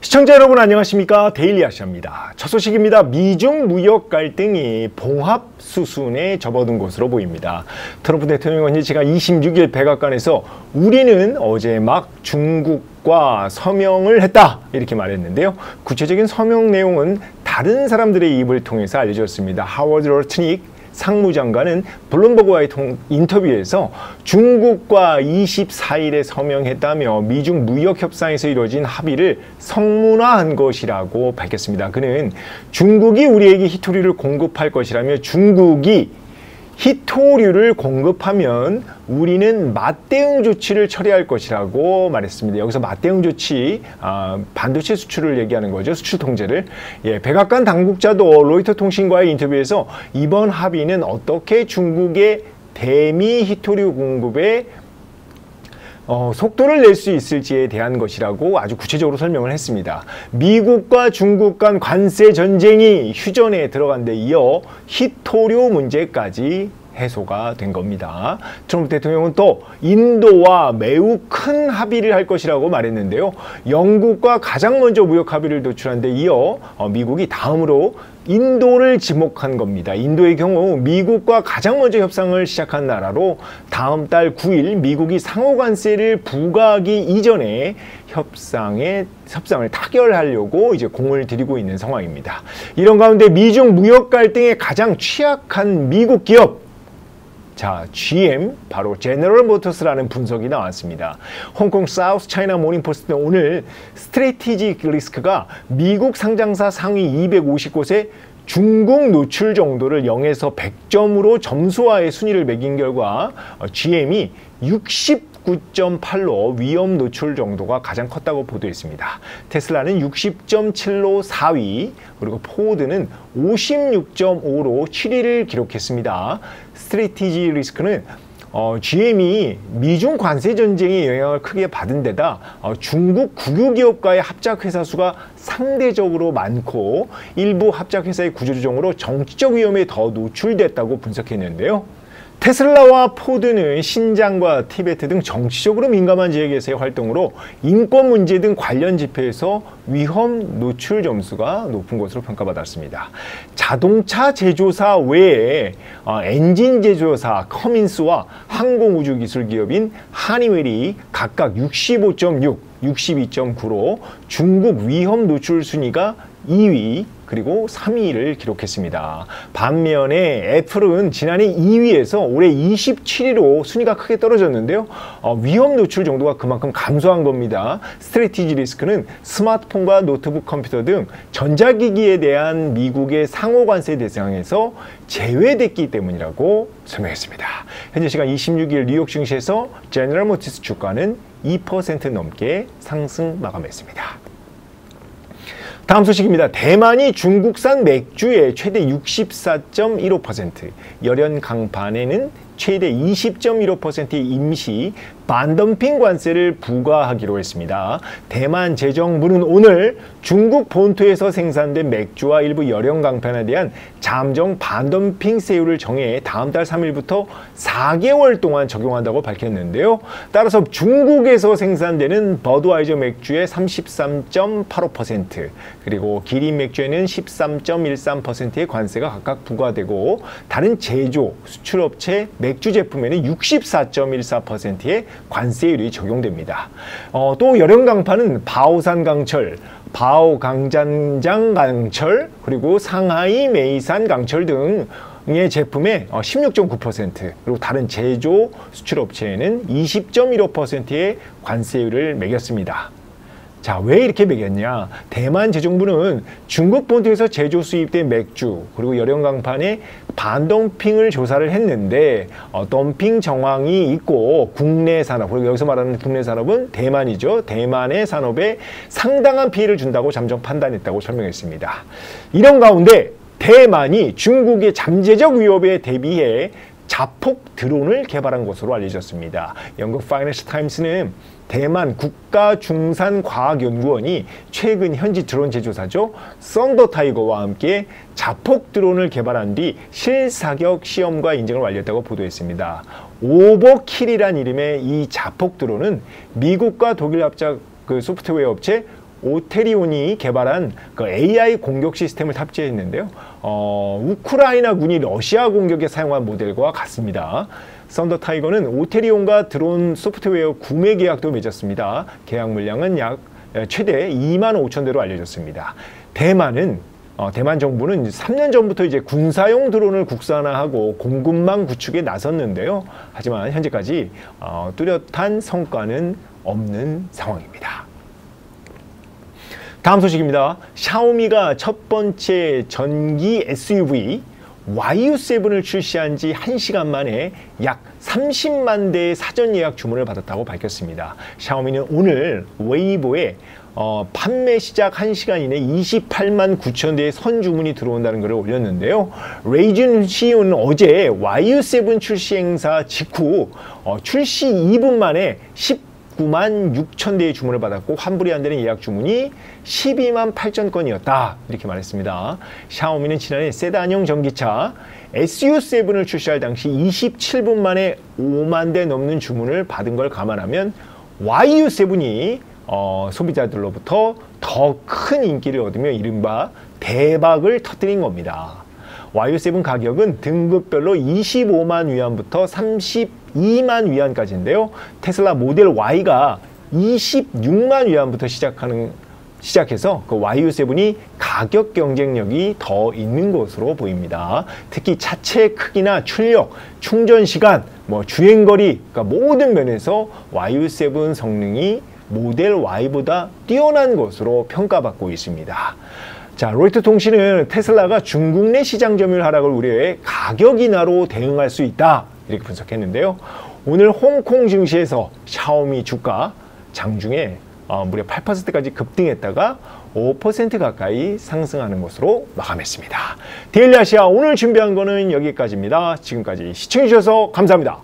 시청자 여러분 안녕하십니까? 데일리 아시아입니다. 첫 소식입니다. 미중 무역 갈등이 봉합 수순에 접어든 것으로 보입니다. 트럼프 대통령은 지난 26일 백악관에서 우리는 어제 막 중국과 서명을 했다 이렇게 말했는데요. 구체적인 서명 내용은 다른 사람들의 입을 통해서 알려졌습니다. 하워드 러트닉 상무장관은 블룸버그와의 인터뷰에서 중국과 24일에 서명했다며 미중 무역 협상에서 이루어진 합의를 성문화한 것이라고 밝혔습니다. 그는 중국이 우리에게 희토류를 공급할 것이라며 중국이 희토류를 공급하면 우리는 맞대응 조치를 처리할 것이라고 말했습니다. 여기서 맞대응 조치, 반도체 수출을 얘기하는 거죠. 수출 통제를. 백악관 당국자도 로이터 통신과의 인터뷰에서 이번 합의는 어떻게 중국의 대미 희토류 공급에 속도를 낼 수 있을지에 대한 것이라고 아주 구체적으로 설명을 했습니다. 미국과 중국 간 관세 전쟁이 휴전에 들어간 데 이어 희토류 문제까지 해소가 된 겁니다. 트럼프 대통령은 또 인도와 매우 큰 합의를 할 것이라고 말했는데요. 영국과 가장 먼저 무역 합의를 도출한 데 이어 미국이 다음으로 인도를 지목한 겁니다. 인도의 경우 미국과 가장 먼저 협상을 시작한 나라로 다음 달 9일 미국이 상호관세를 부과하기 이전에 협상을 타결하려고 이제 공을 들이고 있는 상황입니다. 이런 가운데 미중 무역 갈등에 가장 취약한 미국 기업, 자, GM, 바로 제너럴 모터스라는 분석이 나왔습니다. 홍콩 사우스 차이나 모닝포스트는 오늘 스트래티직 리스크가 미국 상장사 상위 250곳에 중국 노출 정도를 0에서 100점으로 점수화의 순위를 매긴 결과 GM이 69.8로 위험 노출 정도가 가장 컸다고 보도했습니다. 테슬라는 60.7로 4위, 그리고 포드는 56.5로 7위를 기록했습니다. 스트래티지 리스크는 GM이 미중 관세 전쟁의 영향을 크게 받은 데다 중국 국유기업과의 합작회사 수가 상대적으로 많고 일부 합작회사의 구조조정으로 정치적 위험에 더 노출됐다고 분석했는데요. 테슬라와 포드는 신장과 티베트 등 정치적으로 민감한 지역에서의 활동으로 인권 문제 등 관련 지표에서 위험 노출 점수가 높은 것으로 평가받았습니다. 자동차 제조사 외에 엔진 제조사 커민스와 항공우주기술 기업인 하니웰이 각각 65.6, 62.9로 중국 위험 노출 순위가 2위 그리고 3위를 기록했습니다. 반면에 애플은 지난해 2위에서 올해 27위로 순위가 크게 떨어졌는데요. 위험 노출 정도가 그만큼 감소한 겁니다. 스트래티지 리스크는 스마트폰과 노트북 컴퓨터 등 전자기기에 대한 미국의 상호관세 대상에서 제외됐기 때문이라고 설명했습니다. 현재 시간 26일 뉴욕 증시에서 제너럴 모터스 주가는 2% 넘게 상승 마감했습니다. 다음 소식입니다. 대만이 중국산 맥주의 최대 64.15%, 열연 강판에는 최대 20.15%의 임시 반덤핑 관세를 부과하기로 했습니다. 대만 재정부는 오늘 중국 본토에서 생산된 맥주와 일부 열연 강판에 대한 잠정 반덤핑 세율을 정해 다음 달 3일부터 4개월 동안 적용한다고 밝혔는데요. 따라서 중국에서 생산되는 버드와이저 맥주의 33.85%, 그리고 기린 맥주에는 13.13%의 관세가 각각 부과되고 다른 제조, 수출업체 맥주 제품에는 64.14%의 관세율이 적용됩니다. 또 열연 강판은 바오산 강철, 바오 강잔장 강철, 그리고 상하이 메이산 강철 등의 제품에 16.9%, 그리고 다른 제조 수출업체에는 20.15%의 관세율을 매겼습니다. 자, 왜 이렇게 매겼냐? 대만 재정부는 중국 본토에서 제조 수입된 맥주 그리고 열연 강판의 반덤핑을 조사를 했는데 덤핑 정황이 있고 국내 산업, 그리고 여기서 말하는 국내 산업은 대만이죠. 대만의 산업에 상당한 피해를 준다고 잠정 판단했다고 설명했습니다. 이런 가운데 대만이 중국의 잠재적 위협에 대비해 자폭 드론을 개발한 것으로 알려졌습니다. 영국 파이낸셜 타임스는 대만 국가중산과학연구원이 최근 현지 드론 제조사죠. 썬더 타이거와 함께 자폭 드론을 개발한 뒤 실사격 시험과 인증을 완료했다고 보도했습니다. 오버킬이란 이름의 이 자폭 드론은 미국과 독일 합작 소프트웨어 업체 오테리온이 개발한 그 AI 공격 시스템을 탑재했는데요. 우크라이나군이 러시아 공격에 사용한 모델과 같습니다. 썬더 타이거는 오테리온과 드론 소프트웨어 구매 계약도 맺었습니다. 계약 물량은 약 최대 2만 5천 대로 알려졌습니다. 대만 정부는 3년 전부터 이제 군사용 드론을 국산화하고 공급망 구축에 나섰는데요. 하지만 현재까지 뚜렷한 성과는 없는 상황입니다. 다음 소식입니다. 샤오미가 첫 번째 전기 SUV YU7을 출시한 지 1시간 만에 약 30만 대의 사전 예약 주문을 받았다고 밝혔습니다. 샤오미는 오늘 웨이보에 판매 시작 1시간 이내 28만 9천 대의 선주문이 들어온다는 글을 올렸는데요. 레이준 CEO는 어제 YU7 출시 행사 직후 출시 2분 만에 19만 6천 대의 주문을 받았고 환불이 안 되는 예약 주문이 12만 8천 건이었다 이렇게 말했습니다. 샤오미는 지난해 세단형 전기차 SU7을 출시할 당시 27분 만에 5만 대 넘는 주문을 받은 걸 감안하면 YU7이 소비자들로부터 더 큰 인기를 얻으며 이른바 대박을 터뜨린 겁니다. YU7 가격은 등급별로 25만 위안부터 32만 위안까지인데요. 테슬라 모델 Y가 26만 위안부터 시작해서 그 YU7이 가격 경쟁력이 더 있는 것으로 보입니다. 특히 차체 크기나 출력, 충전 시간, 주행거리, 그러니까 모든 면에서 YU7 성능이 모델 Y보다 뛰어난 것으로 평가받고 있습니다. 자, 로이터 통신은 테슬라가 중국 내 시장 점유율 하락을 우려해 가격 인하로 대응할 수 있다 이렇게 분석했는데요. 오늘 홍콩 증시에서 샤오미 주가 장중에 무려 8%까지 급등했다가 5% 가까이 상승하는 것으로 마감했습니다. 데일리 아시아 오늘 준비한 거는 여기까지입니다. 지금까지 시청해 주셔서 감사합니다.